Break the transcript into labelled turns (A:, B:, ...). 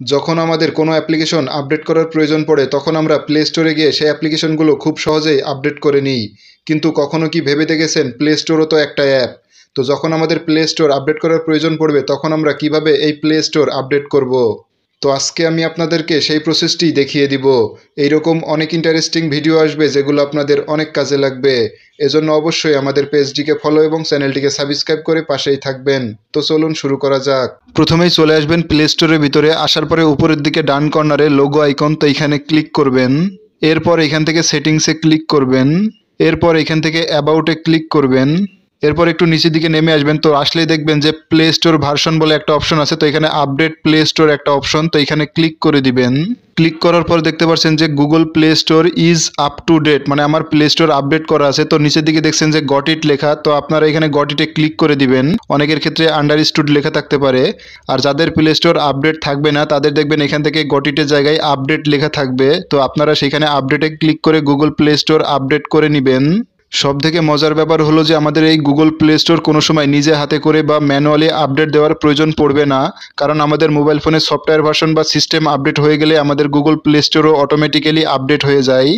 A: যখন আমাদের কোনো অ্যাপ্লিকেশন আপডেট করার প্রয়োজন পড়ে তখন আমরা প্লে স্টোরে গিয়ে সেই অ্যাপ্লিকেশনগুলো খুব সহজেই আপডেট করে নিই। কিন্তু কখনো কি ভেবে দেখেছেন প্লে স্টোরও তো একটা অ্যাপ। তো যখন আমাদের প্লে স্টোর আপডেট করার প্রয়োজন পড়বে তখন আমরা কিভাবে এই প্লে স্টোর আপডেট করব। তো আজকে আমি আপনাদেরকে সেই প্রসেসটি দেখিয়ে দিব। এইরকম অনেক ইন্টারেস্টিং ভিডিও আসবে যেগুলো আপনাদের অনেক কাজে লাগবে। এজন্য অবশ্যই আমাদের পেজটিকে ফলো এবং চ্যানেলটিকে সাবস্ক্রাইব করে পাশেই থাকবেন। তো চলুন শুরু করা যাক। প্রথমেই চলে আসবেন প্লে স্টোরের ভিতরে, আসার পরে উপরের দিকে ডান কর্নারে লোগো আইকন, তো এখানে ক্লিক করবেন। এরপর এখান থেকে সেটিংসে ক্লিক করবেন। এরপর এখান থেকে অ্যাবাউটে ক্লিক করবেন। এরপর একটু নিচের দিকে নেমে আসবেন, তো আসলেই দেখবেন যে প্লে স্টোর ভার্সন বলে একটা অপশন আছে, তো এখানে আপডেট প্লে স্টোর একটা অপশন, তো এখানে ক্লিক করে দিবেন। ক্লিক করার পর দেখতে পাচ্ছেন যে Google Play Store is up to date, মানে আমার প্লে স্টোর আপডেট করা আছে। তো নিচের দিকে দেখছেন যে গট ইট লেখা, তো আপনারা এখানে গট ইটে ক্লিক করে দিবেন। অনেকের ক্ষেত্রে আন্ডারস্টুড লেখা থাকতে পারে, আর যাদের প্লে স্টোর আপডেট থাকবে না তাদের দেখবেন এখান থেকে গট ইটের জায়গায় আপডেট লেখা থাকবে, তো আপনারা সেখানে আপডেটে ক্লিক করে গুগল প্লে স্টোর আপডেট করে নেবেন। সবথেকে মজার ব্যাপার হলো যে আমাদের এই গুগল প্লে স্টোর কোনো সময় নিজে হাতে করে বা ম্যানুয়ালি আপডেট দেওয়ার প্রয়োজন পড়বে না, কারণ আমাদের মোবাইল ফোনের সফটওয়্যার ভার্সন বা সিস্টেম আপডেট হয়ে গেলে আমাদের গুগল প্লে স্টোরও অটোমেটিক্যালি আপডেট হয়ে যায়।